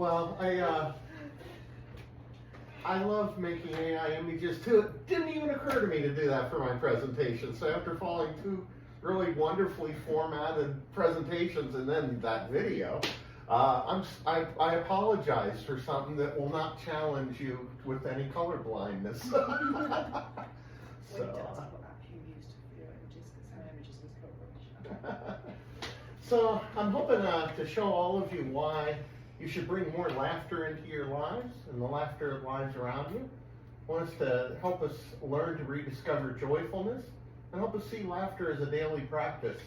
Well, I love making AI images too. It didn't even occur to me to do that for my presentation. So after following two really wonderfully formatted presentations and then that video, I apologize for something that will not challenge you with any color blindness. So, When it does what app you used for your images, because my images was rubbish. So I'm hoping to show all of you why you should bring more laughter into your lives and the laughter of lives around you. I want us to help us learn to rediscover joyfulness and help us see laughter as a daily practice.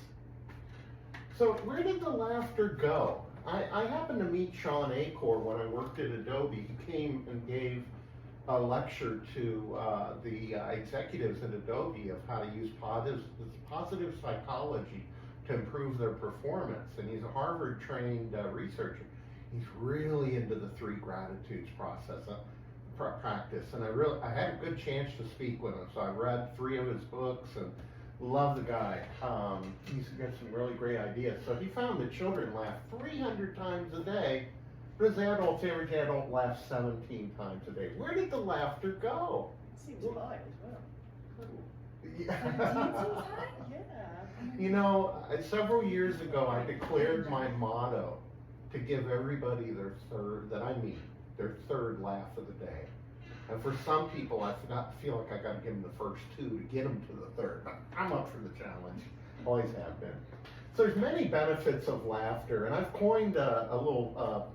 So where did the laughter go? I happened to meet Sean Acor when I worked at Adobe. He came and gave a lecture to the executives at Adobe of how to use positive psychology to improve their performance. And he's a Harvard-trained researcher. He's really into the 3 gratitudes practice, and I had a good chance to speak with him. So I read 3 of his books and love the guy. He's got some really great ideas. So he found that children laugh 300 times a day, but as adults, the average adult laughs 17 times a day. Where did the laughter go? Seems high as well. Yeah. Yeah. You know, several years ago, I declared my motto to give everybody their third laugh of the day. And for some people, I feel like I got to give them the first 2 to get them to the third. But I'm up for the challenge, always have been. So there's many benefits of laughter, and I've coined a little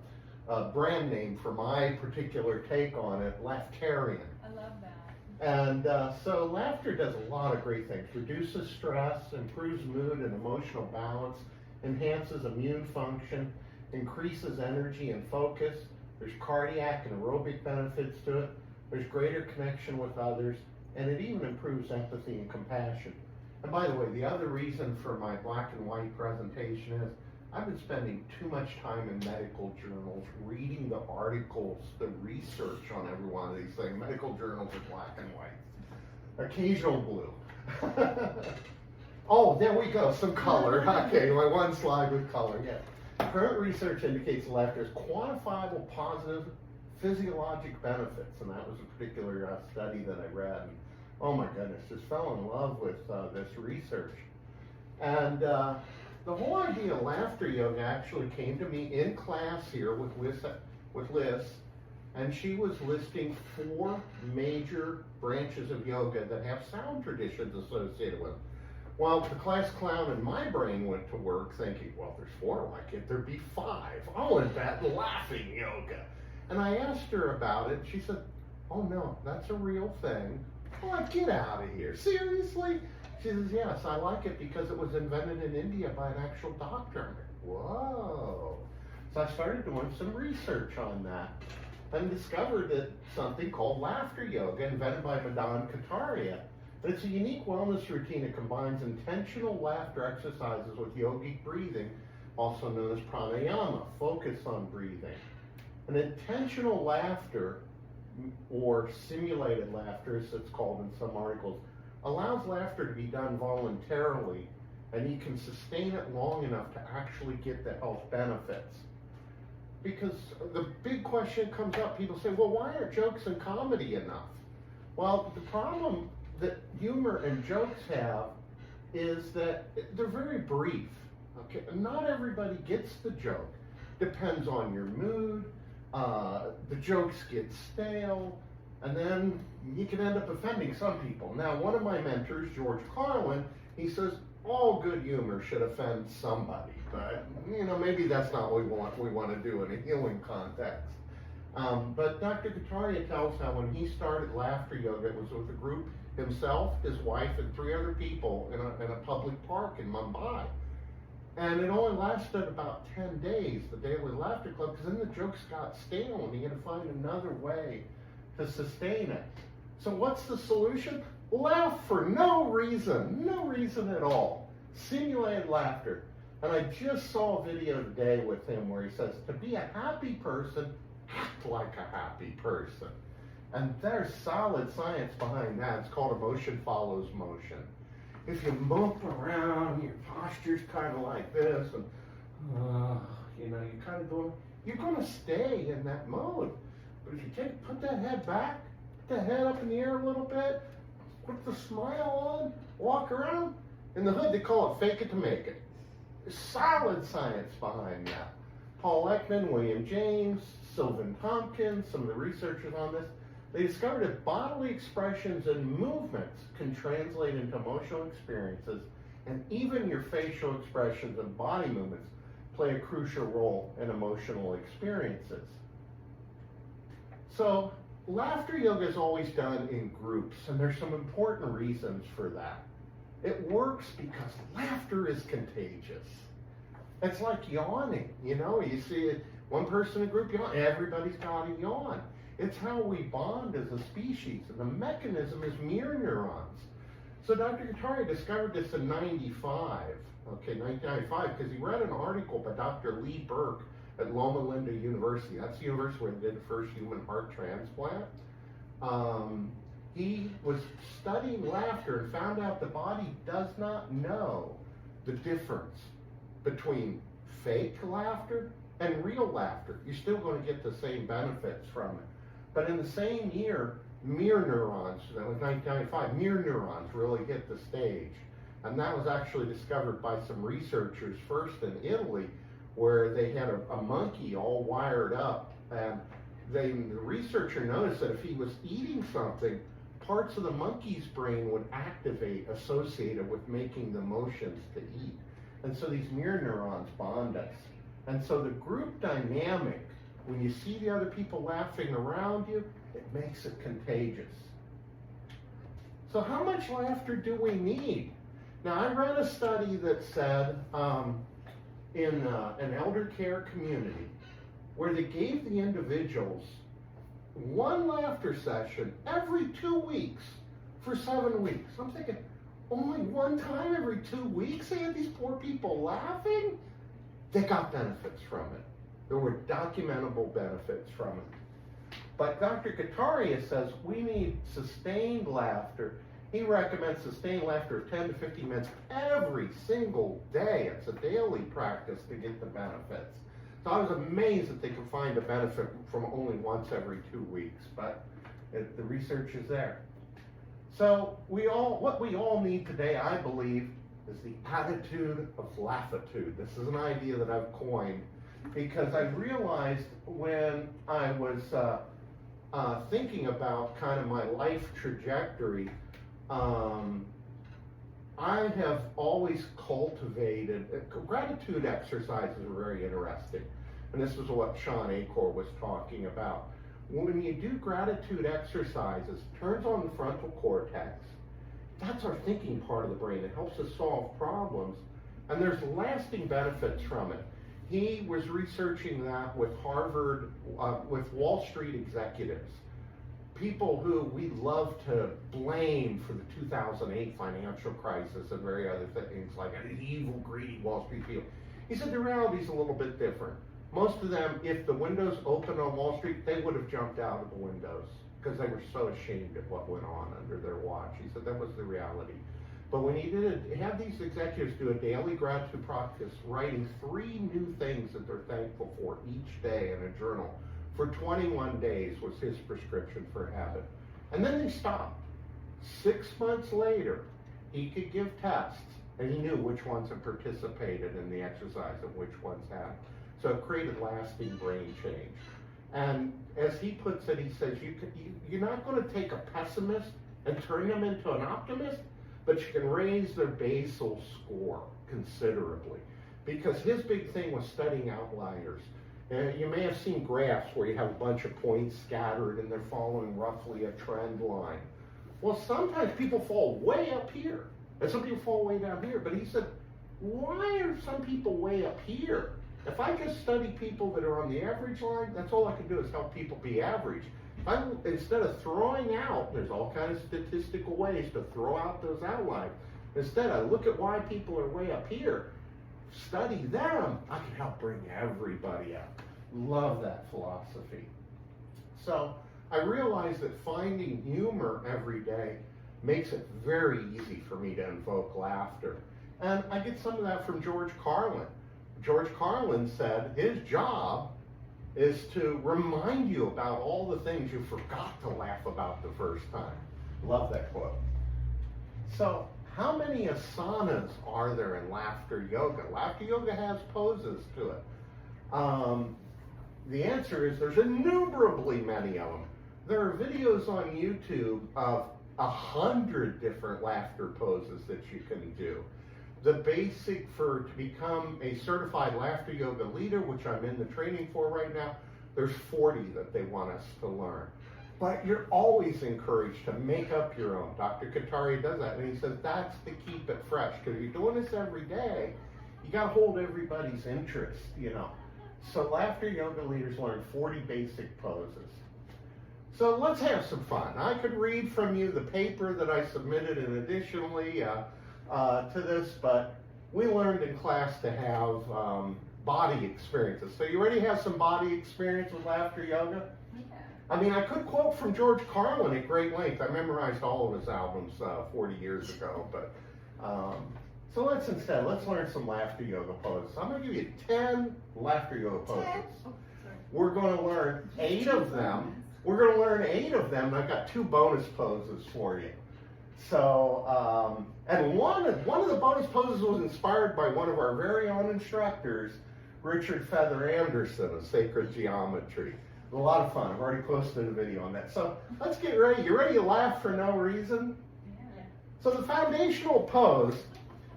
brand name for my particular take on it, Laughtarian. I love that. And so laughter does a lot of great things. Reduces stress, improves mood and emotional balance, enhances immune function, increases energy and focus. There's cardiac and aerobic benefits to it. There's greater connection with others, and it even improves empathy and compassion. And by the way, the other reason for my black and white presentation is I've been spending too much time in medical journals, reading the articles, the research on every one of these things. Medical journals are black and white. Occasional blue. Oh, there we go, some color. Okay, my one slide with color, yeah. Current research indicates laughter has quantifiable positive physiologic benefits, and that was a particular study that I read. And, oh my goodness, just fell in love with this research. And the whole idea of laughter yoga actually came to me in class here with Liz, and she was listing 4 major branches of yoga that have sound traditions associated with them. Well, the class clown in my brain went to work thinking, well, there's 4, why can't there be 5? Oh, and that laughing yoga. And I asked her about it. She said, oh no, that's a real thing. I'm like, get out of here. Seriously? She says, yes, I like it because it was invented in India by an actual doctor. I'm like, whoa. So I started doing some research on that and discovered that something called laughter yoga, invented by Madan Kataria. And it's a unique wellness routine that combines intentional laughter exercises with yogic breathing, also known as pranayama, focus on breathing. And intentional laughter, or simulated laughter, as it's called in some articles, allows laughter to be done voluntarily, and you can sustain it long enough to actually get the health benefits. Because the big question comes up, people say, well, why are jokes and comedy enough? Well, the problem that humor and jokes have is that they're very brief. Okay, not everybody gets the joke. Depends on your mood. The jokes get stale, and then you can end up offending some people. Now, one of my mentors, George Carlin, he says all good humor should offend somebody, but you know, maybe that's not what we want to do in a healing context. But Dr. Kataria tells how when he started laughter yoga, it was with a group, himself, his wife, and 3 other people in a public park in Mumbai. And it only lasted about 10 days, the Daily Laughter Club, because then the jokes got stale and he had to find another way to sustain it. So what's the solution? Laugh for no reason at all. Simulated laughter. And I just saw a video today with him where he says, to be a happy person, act like a happy person. And there's solid science behind that. It's called emotion follows motion. If you mope around, your posture's kind of like this, and you know, you're kind of doing, you're gonna stay in that mode. But if you put that head back, put the head up in the air a little bit, put the smile on, walk around, in the hood they call it fake it to make it. There's solid science behind that. Paul Ekman, William James, Sylvan Tompkins, some of the researchers on this, they discovered that bodily expressions and movements can translate into emotional experiences, and even your facial expressions and body movements play a crucial role in emotional experiences. So, laughter yoga is always done in groups, and there's some important reasons for that. It works because laughter is contagious. It's like yawning, you know, you see one person in a group yawn, everybody's got to yawn. It's how we bond as a species, and the mechanism is mirror neurons. So Dr. Kataria discovered this in 1995, because he read an article by Dr. Lee Burke at Loma Linda University. That's the university where they did the first human heart transplant. He was studying laughter and found out the body does not know the difference between fake laughter and real laughter. You're still going to get the same benefits from it. But in the same year, mirror neurons, that was 1995, mirror neurons really hit the stage. And that was actually discovered by some researchers first in Italy, where they had a monkey all wired up. And the researcher noticed that if he was eating something, parts of the monkey's brain would activate associated with making the motions to eat. And so these mirror neurons bond us. And so the group dynamic, when you see the other people laughing around you, it makes it contagious. So how much laughter do we need? Now, I read a study that said in an elder care community where they gave the individuals one laughter session every 2 weeks for 7 weeks. I'm thinking, only one time every 2 weeks they had these poor people laughing? They got benefits from it. There were documentable benefits from it. But Dr. Kataria says we need sustained laughter. He recommends sustained laughter of 10 to 15 minutes every single day. It's a daily practice to get the benefits. So I was amazed that they could find a benefit from only once every 2 weeks, but the research is there. So what we all need today, I believe, is the attitude of laughitude. This is an idea that I've coined because I realized when I was thinking about kind of my life trajectory, I have always cultivated, gratitude exercises are very interesting. And this is what Sean Acor was talking about. When you do gratitude exercises, it turns on the frontal cortex. That's our thinking part of the brain. It helps us solve problems. And there's lasting benefits from it. He was researching that with Harvard, with Wall Street executives. People who we love to blame for the 2008 financial crisis and various other things, like an evil, greedy Wall Street people. He said the reality is a little bit different. Most of them, if the windows opened on Wall Street, they would have jumped out of the windows because they were so ashamed of what went on under their watch. He said that was the reality. But when he had these executives do a daily gratitude practice, writing 3 new things that they're thankful for each day in a journal, for 21 days was his prescription for habit. And then they stopped. 6 months later, he could give tests, and he knew which ones had participated in the exercise and which ones had. So it created lasting brain change. And as he puts it, he says, you're not going to take a pessimist and turn them into an optimist, but you can raise their basal score considerably. Because his big thing was studying outliers. And you may have seen graphs where you have a bunch of points scattered and they're following roughly a trend line. Well, sometimes people fall way up here, and some people fall way down here. But he said, why are some people way up here? If I just study people that are on the average line, that's all I can do is help people be average. Instead of throwing out, there's all kinds of statistical ways to throw out those outlines. Instead, I look at why people are way up here, study them, I can help bring everybody up. Love that philosophy. So I realized that finding humor every day makes it very easy for me to invoke laughter. And I get some of that from George Carlin. George Carlin said his job is to remind you about all the things you forgot to laugh about the first time. Love that quote. So, how many asanas are there in laughter yoga? Laughter yoga has poses to it. The answer is there's innumerably many of them. There are videos on YouTube of 100 different laughter poses that you can do. The basic to become a certified laughter yoga leader, which I'm in the training for right now, there's 40 that they want us to learn. But you're always encouraged to make up your own. Dr. Kataria does that, and he says that's to keep it fresh. Because if you're doing this every day, you got to hold everybody's interest, you know. So laughter yoga leaders learn 40 basic poses. So let's have some fun. I could read from you the paper that I submitted and additionally to this, but we learned in class to have body experiences. So you already have some body experience with laughter yoga? Yeah. I mean, I could quote from George Carlin at great length. I memorized all of his albums 40 years ago, but so let's learn some laughter yoga poses. I'm going to give you 10 laughter yoga poses. We're going to learn 8 of them. We're going to learn 8 of them, and I've got 2 bonus poses for you. So, and one of the bonus poses was inspired by one of our very own instructors, Richard Feather Anderson of Sacred Geometry. A lot of fun. I've already posted a video on that. So let's get ready. You ready to laugh for no reason? Yeah. So the foundational pose,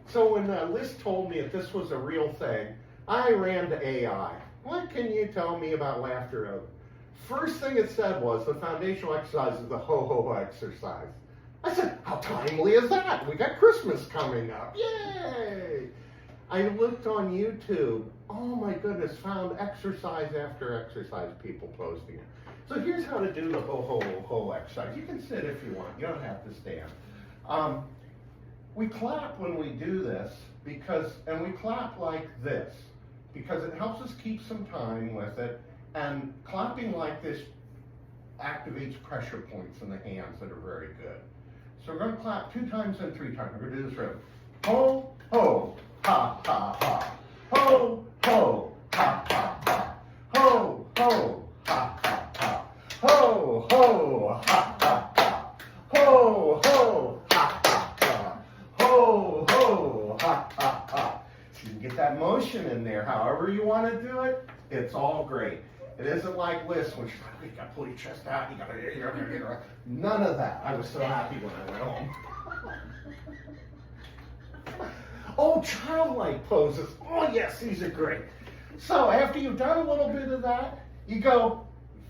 so when Liz told me that this was a real thing, I ran to AI. What can you tell me about laughter? First thing it said was the foundational exercise is the ho-ho exercise. I said, how timely is that? We got Christmas coming up. Yay! I looked on YouTube. Oh my goodness, found exercise after exercise, people posting it. So here's how to do the ho-ho exercise. You can sit if you want. You don't have to stand. We clap when we do this and we clap like this because it helps us keep some time with it. And clapping like this activates pressure points in the hands that are very good. So we're going to clap 2 times and 3 times. We're going to do this rhythm. Ho, ho, ha, ha, ha. Ho, ho, ha, ha, ha. Ho, ho, ha, ha, ha. Ho, ho, ha, ha, ha. Ho, ho, ha, ha, ha. Ho, ho, ha, ha, ha. So you can get that motion in there however you want to do it. It's all great. It isn't like Liz when she's like, you got to pull your chest out, you got to, none of that. I was so happy when I went home. Oh, childlike poses. Oh, yes, these are great. So after you've done a little bit of that, you go,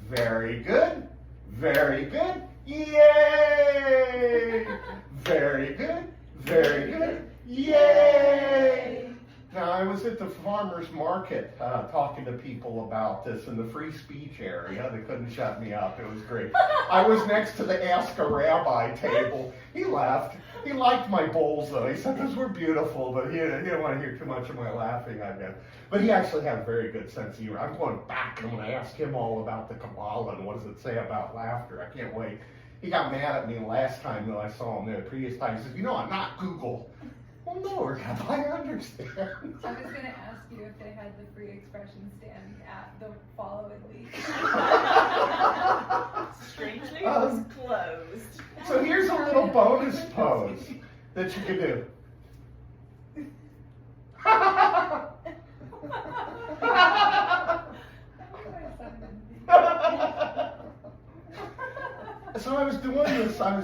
very good, very good, yay! Very good, yay! Now, I was at the farmer's market talking to people about this in the free speech area. They couldn't shut me up. It was great. I was next to the Ask a Rabbi table. He laughed. He liked my bowls, though. He said those were beautiful, but he didn't want to hear too much of my laughing, I guess. But he actually had a very good sense of humor. I'm going back, and I'm going to ask him all about the Kabbalah and what does it say about laughter. I can't wait. He got mad at me the last time that I saw him, the previous time. He said, you know, I'm not Google. Well, no, Rabbi, I understand. I was going to ask you if they had the free expression stand at the following week. Strangely, it was closed. So here's a little bonus pose that you can do. So I was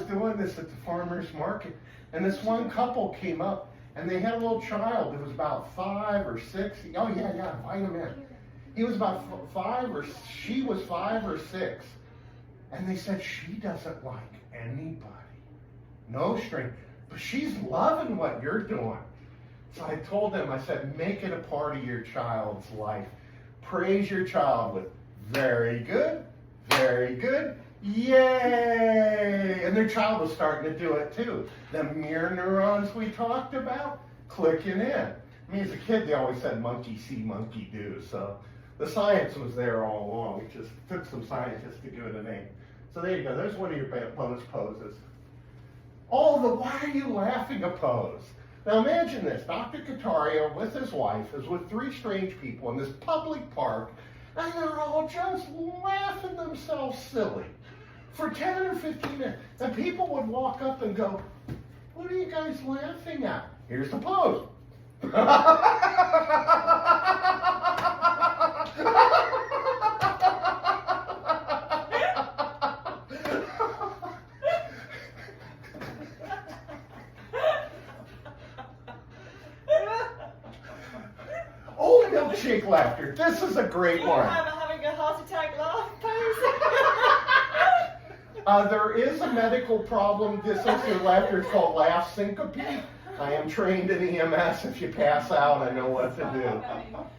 doing this at the farmer's market, and this one couple came up, and they had a little child that was about 5 or 6. Oh yeah, invite him in. He was about 5 or she was 5 or 6, and they said she doesn't like anybody, no string, but she's loving what you're doing. So I told them, I said, make it a part of your child's life. Praise your child with very good, yay! And their child was starting to do it too. The mirror neurons we talked about, clicking in. I mean, as a kid, they always said monkey see, monkey do. So the science was there all along. It just took some scientists to give it a name. So there you go. There's one of your bonus poses. Oh, the why are you laughing a pose. Now imagine this. Dr. Kataria with his wife is with 3 strange people in this public park, And they're all just laughing themselves silly for 10 or 15 minutes. And people would walk up and go, "What are you guys laughing at?" Here's the pose. Oh, milkshake laughter. This is a great one. Having a heart attack laugh pose. There is a medical problem dissociative laughter called laugh syncope. I am trained in EMS. If you pass out, I know what to do.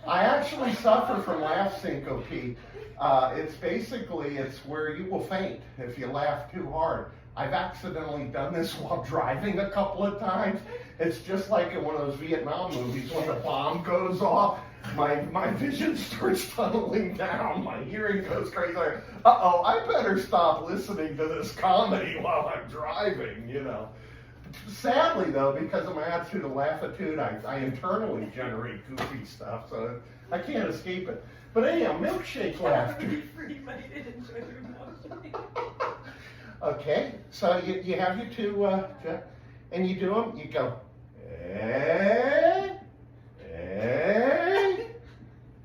I actually suffer from laugh syncope. It's where you will faint if you laugh too hard. I've accidentally done this while driving a couple of times. It's just like in one of those Vietnam movies when the bomb goes off. My vision starts tunneling down. My hearing goes crazy. Like, uh-oh, I better stop listening to this comedy while I'm driving, you know. Sadly, though, because of my attitude of laughitude, I internally generate goofy stuff, so I can't escape it. But anyhow, milkshake laughter. Okay, so you have your two, and you do them, you go, eh, eh,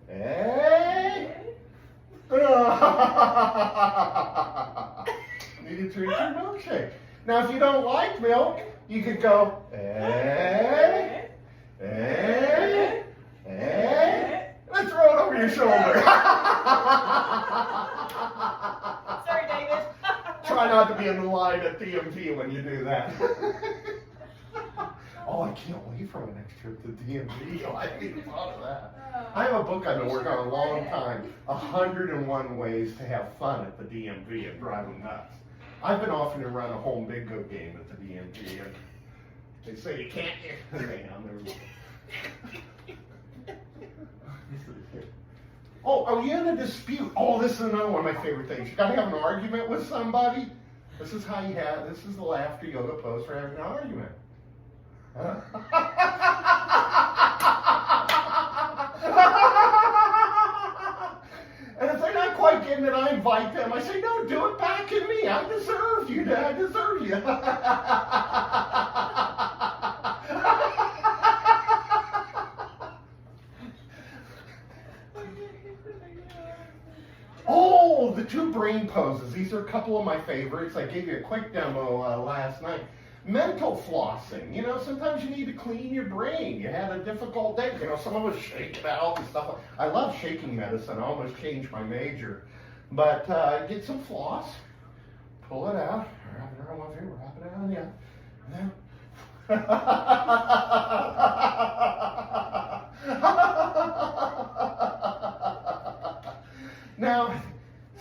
eh. Needed to drink your milkshake. Now, if you don't like milk, you could go, eh, eh, eh. Let's throw it over your shoulder. Sorry, David. Try not to be in the line at DMV when you do that. Oh, I can't wait for my next trip to DMV. Oh, I hadn't even thought of that. I have a book I've been working on a long time, 101 Ways to Have Fun at the DMV and Drive them Nuts. I've been offering to run a home bingo game at the DMV, and they say you can't. Oh, are you in a dispute? Oh, this is another one of my favorite things. You gotta have an argument with somebody. This is the laughter yoga pose for having an argument. And if they're not quite getting it, I invite them. I say, no, do it back at me. I deserve you, Dad. I deserve you. Oh, the two brain poses. These are a couple of my favorites. I gave you a quick demo last night. Mental flossing. You know, sometimes you need to clean your brain. You had a difficult day. You know, some of us shake it out and stuff. I love shaking medicine. I almost changed my major. But get some floss. Pull it out. Wrap it around one finger. Wrap it around the other. Now,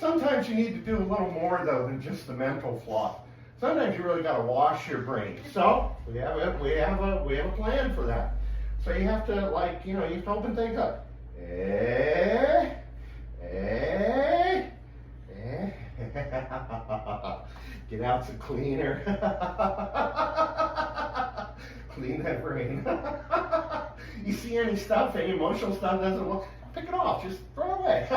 sometimes you need to do a little more, though, than just the mental floss. Sometimes you really got to wash your brain. So we have a plan for that. So you have to, like, you know, you have to open things up. Get out some cleaner. Clean that brain. You see any stuff, any emotional stuff doesn't look, pick it off. Just throw it away.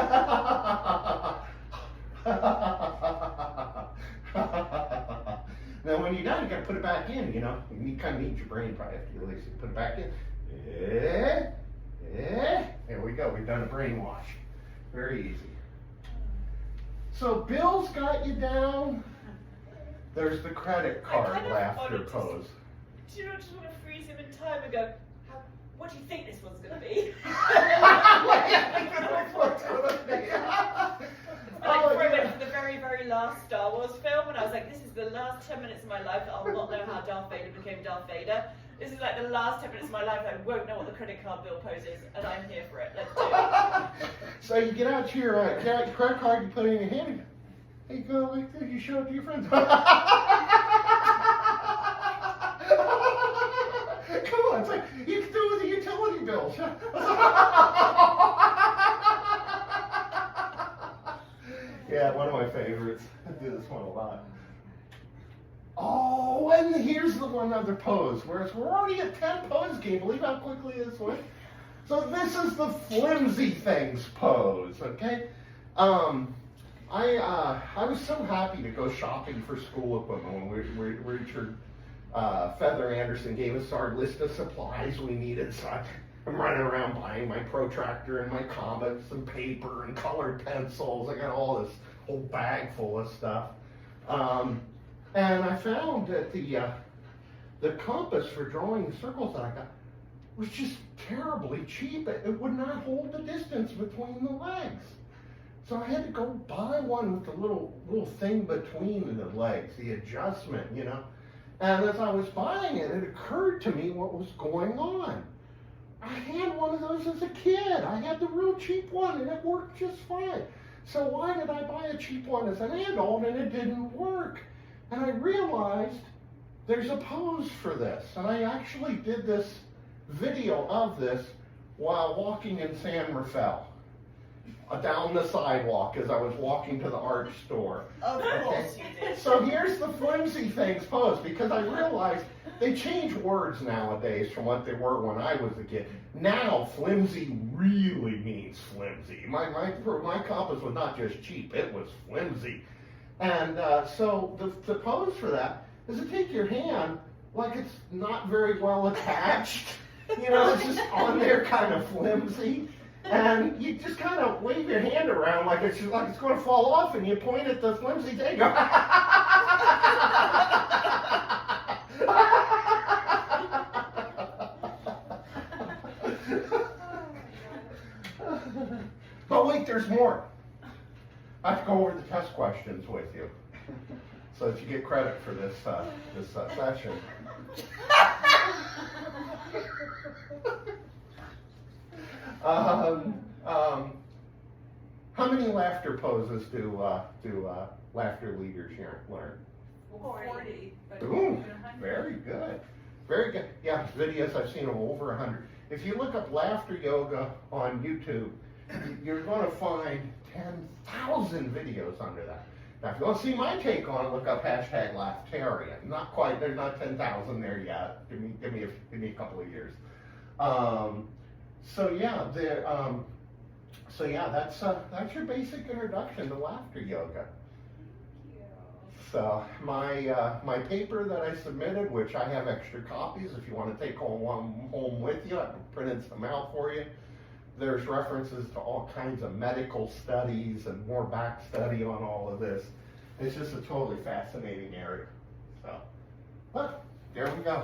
Now, when you're done, you got to put it back in, you know. You kind of need your brain probably after you release it. Put it back in. There we go. We've done a brainwash. Very easy. So, Bill's got you down. There's the credit card laughter pose. Do you just want to freeze him in time and go, what do you think this one's going to be? I went for the very, very last Star Wars film, and I was like, this is the last 10 minutes of my life that I'll not know how Darth Vader became Darth Vader. This is like the last 10 minutes of my life I won't know what the credit card bill pose is, and I'm here for it. Let's do it. So you get out your credit card, you put it in your hand, and you go like this, you show it to your friends. Come on, it's like, you can do it with a utility bill. Yeah, one of my favorites. I do this one a lot. Oh, and here's the one other pose. We're already at 10 poses. Can you believe how quickly this went? So this is the flimsy things pose, okay? I was so happy to go shopping for school equipment when Richard Feather Anderson gave us our list of supplies we needed. So I'm running around buying my protractor and my comics and paper and colored pencils. I got all this whole bag full of stuff. And I found that the compass for drawing circles that I got was just terribly cheap. It would not hold the distance between the legs. So I had to go buy one with the little thing between the legs, the adjustment, you know. And as I was buying it, it occurred to me what was going on. I had one of those as a kid. I had the real cheap one and it worked just fine. So why did I buy a cheap one as an adult and it didn't work? And I realized there's a pose for this. And I actually did this video of this while walking in San Rafael. Down the sidewalk as I was walking to the art store. Of course you did. So here's the flimsy things pose, because I realized they change words nowadays from what they were when I was a kid. Now flimsy really means flimsy. My compass was not just cheap, it was flimsy. And so the pose for that is to take your hand like it's not very well attached. You know, it's just on there kind of flimsy. And you just kind of wave your hand around like it's going to fall off, and you point at the flimsy thing. But wait, there's more. I have to go over the test questions with you, so that you get credit for this session. How many laughter poses do laughter leaders here learn? 40. But Boom, very good. Very good. Yeah, videos I've seen of over 100. If you look up laughter yoga on YouTube, you're going to find 10,000 videos under that. Now, if you want to see my take on it, look up hashtag Laughtarian. Not quite, there's not 10,000 there yet. Give me a couple of years. So yeah, that's your basic introduction to laughter yoga. So my paper that I submitted, which I have extra copies if you want to take one home with you, I printed some out for you. There's references to all kinds of medical studies and more back study on all of this. It's just a totally fascinating area. So, but there we go.